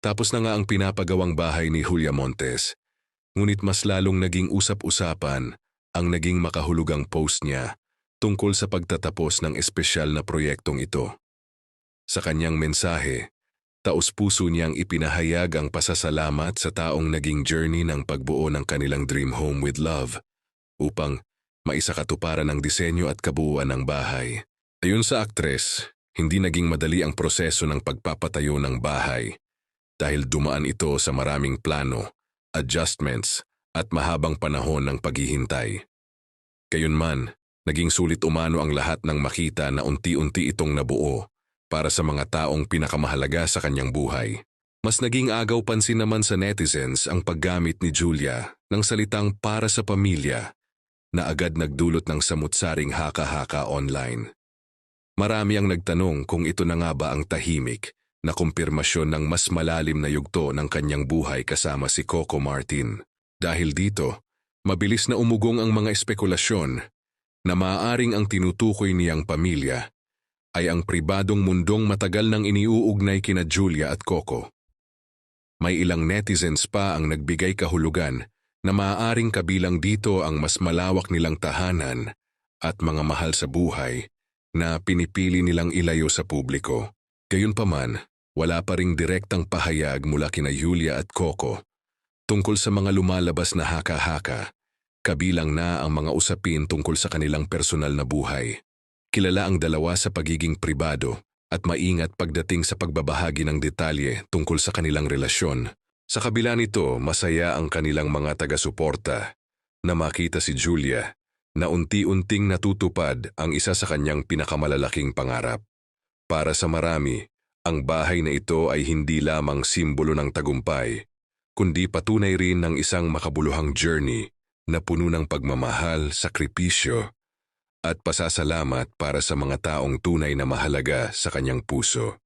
Tapos na nga ang pinapagawang bahay ni Julia Montes. Ngunit mas lalong naging usap-usapan ang naging makahulugang post niya tungkol sa pagtatapos ng espesyal na proyektong ito. Sa kanyang mensahe, taos-puso niyang ipinahayag ang pasasalamat sa taong naging journey ng pagbuo ng kanilang dream home with love upang maisakatuparan ang disenyo at kabuuan ng bahay. Ayon sa aktres, hindi naging madali ang proseso ng pagpapatayo ng bahay dahil dumaan ito sa maraming plano, adjustments at mahabang panahon ng paghihintay. Gayunman, naging sulit umano ang lahat ng makita na unti-unti itong nabuo para sa mga taong pinakamahalaga sa kanyang buhay. Mas naging agaw pansin naman sa netizens ang paggamit ni Julia ng salitang para sa pamilya na agad nagdulot ng samut-saring haka-haka online. Marami ang nagtanong kung ito na nga ba ang tahimik na kumpirmasyon ng mas malalim na yugto ng kanyang buhay kasama si Coco Martin. Dahil dito, mabilis na umugong ang mga espekulasyon na maaaring ang tinutukoy niyang pamilya ay ang pribadong mundong matagal nang iniuugnay kina Julia at Coco. May ilang netizens pa ang nagbigay kahulugan na maaaring kabilang dito ang mas malawak nilang tahanan at mga mahal sa buhay na pinipili nilang ilayo sa publiko. Gayunpaman, wala pa ring direktang pahayag mula kina Julia at Coco tungkol sa mga lumalabas na haka-haka, kabilang na ang mga usapin tungkol sa kanilang personal na buhay. Kilala ang dalawa sa pagiging pribado at maingat pagdating sa pagbabahagi ng detalye tungkol sa kanilang relasyon. Sa kabila nito, masaya ang kanilang mga taga-suporta na makita si Julia na unti-unting natutupad ang isa sa kanyang pinakamalalaking pangarap. Para sa marami, ang bahay na ito ay hindi lamang simbolo ng tagumpay, kundi patunay rin ng isang makabuluhang journey na puno ng pagmamahal, sakripisyo, at pasasalamat para sa mga taong tunay na mahalaga sa kanyang puso.